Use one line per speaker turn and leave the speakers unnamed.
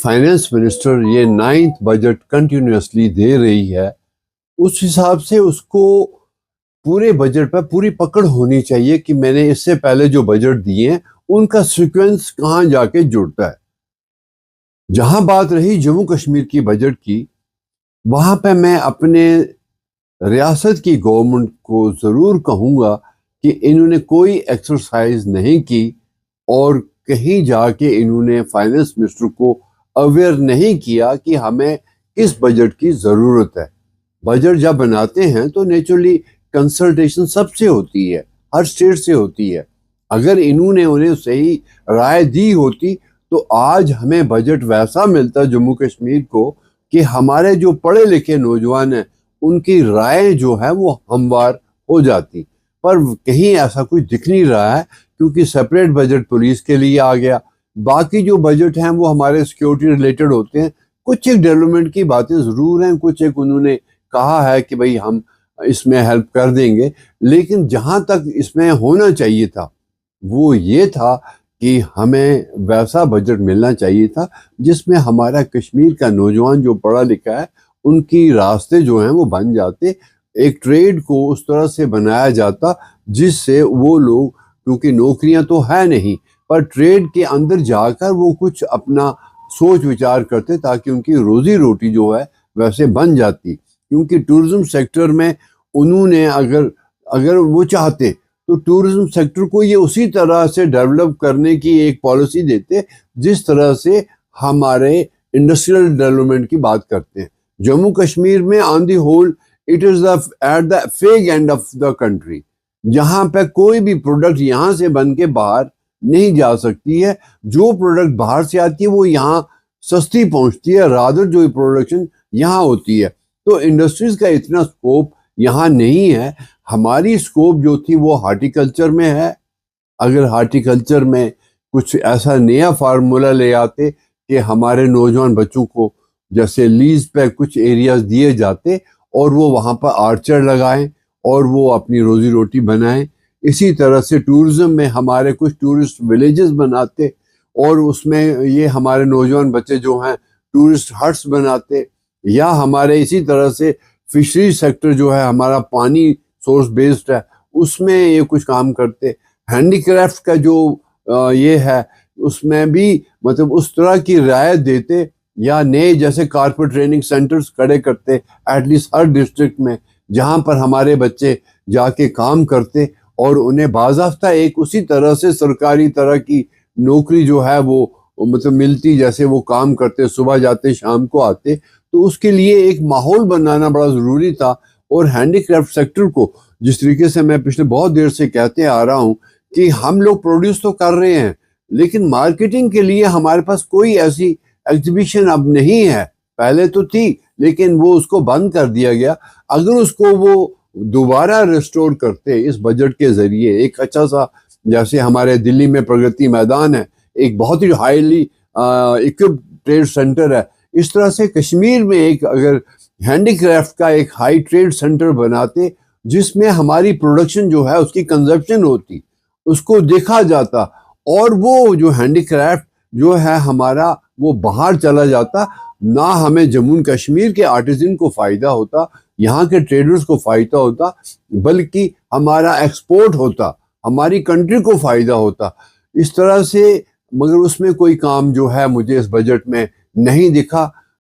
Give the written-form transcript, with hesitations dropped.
Finance minister یہ 9th budget continuously دے رہی ہے، اس حساب سے اس کو پورے بجٹ پہ پوری پکڑ ہونی چاہیے کہ میں نے اس سے پہلے جو بجٹ دیے ہیں ان کا سیکوینس کہاں جا کے جڑتا ہے۔ جہاں بات رہی جموں کشمیر کی بجٹ کی، وہاں پہ میں اپنے ریاست کی گورنمنٹ کو ضرور کہوں گا کہ انہوں نے کوئی ایکسرسائز نہیں کی اور کہیں جا کے انہوں نے فائنانس منسٹر کو اویئر نہیں کیا کہ ہمیں کس بجٹ کی ضرورت ہے۔ بجٹ جب بناتے ہیں تو نیچرلی کنسلٹیشن سب سے ہوتی ہے، ہر اسٹیٹ سے ہوتی ہے۔ اگر انہوں نے انہیں صحیح رائے دی ہوتی تو آج ہمیں بجٹ ویسا ملتا جموں کشمیر کو کہ ہمارے جو پڑھے لکھے نوجوان ہیں ان کی رائے جو ہے وہ ہموار ہو جاتی، پر کہیں ایسا کچھ دکھ نہیں رہا ہے کیونکہ سپریٹ بجٹ پولیس کے لیے آ گیا۔ باقی جو بجٹ ہیں وہ ہمارے سیکیورٹی ریلیٹڈ ہوتے ہیں، کچھ ایک ڈیولپمنٹ کی باتیں ضرور ہیں، کچھ ایک انہوں نے کہا ہے کہ بھئی ہم اس میں ہیلپ کر دیں گے، لیکن جہاں تک اس میں ہونا چاہیے تھا وہ یہ تھا کہ ہمیں ویسا بجٹ ملنا چاہیے تھا جس میں ہمارا کشمیر کا نوجوان جو پڑھا لکھا ہے ان کی راستے جو ہیں وہ بن جاتے، ایک ٹریڈ کو اس طرح سے بنایا جاتا جس سے وہ لوگ، کیونکہ نوکریاں تو ہے نہیں، پر ٹریڈ کے اندر جا کر وہ کچھ اپنا سوچ وچار کرتے تاکہ ان کی روزی روٹی جو ہے ویسے بن جاتی۔ کیونکہ ٹورزم سیکٹر میں انہوں نے اگر وہ چاہتے تو ٹورزم سیکٹر کو یہ اسی طرح سے ڈیولپ کرنے کی ایک پالیسی دیتے جس طرح سے ہمارے انڈسٹریل ڈیولپمنٹ کی بات کرتے ہیں۔ جموں کشمیر میں on the whole it is at the fag end of the country, جہاں پہ کوئی بھی پروڈکٹ یہاں سے بن کے باہر نہیں جا سکتی ہے۔ جو پروڈکٹ باہر سے آتی ہے وہ یہاں سستی پہنچتی ہے، رادر جو پروڈکشن یہاں ہوتی ہے۔ تو انڈسٹریز کا اتنا سکوپ یہاں نہیں ہے۔ ہماری سکوپ جو تھی وہ ہارٹیکلچر میں ہے۔ اگر ہارٹیکلچر میں کچھ ایسا نیا فارمولا لے آتے کہ ہمارے نوجوان بچوں کو جیسے لیز پہ کچھ ایریاز دیے جاتے اور وہ وہاں پر آرچر لگائیں اور وہ اپنی روزی روٹی بنائیں، اسی طرح سے ٹورزم میں ہمارے کچھ ٹورسٹ ولیجز بناتے اور اس میں یہ ہمارے نوجوان بچے جو ہیں ٹورسٹ ہٹس بناتے، یا ہمارے اسی طرح سے فشری سیکٹر جو ہے ہمارا پانی سورس بیسڈ ہے اس میں یہ کچھ کام کرتے۔ ہینڈی کرافٹ کا جو یہ ہے اس میں بھی مطلب اس طرح کی رعایت دیتے، یا نئے جیسے کارپوریٹ ٹریننگ سینٹرز کھڑے کرتے ایٹ لیسٹ ہر ڈسٹرکٹ میں، جہاں پر ہمارے بچے جا کے کام کرتے اور انہیں باضابطہ ایک اسی طرح سے سرکاری طرح کی نوکری جو ہے وہ مطلب ملتی جیسے وہ کام کرتے، صبح جاتے شام کو آتے۔ تو اس کے لیے ایک ماحول بنانا بڑا ضروری تھا۔ اور ہینڈی کرافٹ سیکٹر کو جس طریقے سے میں پچھلے بہت دیر سے کہتے آ رہا ہوں کہ ہم لوگ پروڈیوس تو کر رہے ہیں لیکن مارکیٹنگ کے لیے ہمارے پاس کوئی ایسی ایگزیبیشن اب نہیں ہے۔ پہلے تو تھی لیکن وہ اس کو بند کر دیا گیا۔ اگر اس کو وہ دوبارہ ریسٹور کرتے اس بجٹ کے ذریعے، ایک اچھا سا جیسے ہمارے دلی میں پرگتی میدان ہے، ایک بہت ہی ہائیلی اکوپڈ ٹریڈ سینٹر ہے، اس طرح سے کشمیر میں ایک اگر ہینڈی کرافٹ کا ایک ہائی ٹریڈ سینٹر بناتے جس میں ہماری پروڈکشن جو ہے اس کی کنزپشن ہوتی، اس کو دیکھا جاتا، اور وہ جو ہینڈی کرافٹ جو ہے ہمارا وہ باہر چلا جاتا، نہ ہمیں جموں کشمیر کے آرٹیزن کو فائدہ ہوتا، یہاں کے ٹریڈرز کو فائدہ ہوتا، بلکہ ہمارا ایکسپورٹ ہوتا، ہماری کنٹری کو فائدہ ہوتا۔ اس طرح سے مگر اس میں کوئی کام جو ہے مجھے اس بجٹ میں نہیں دکھا۔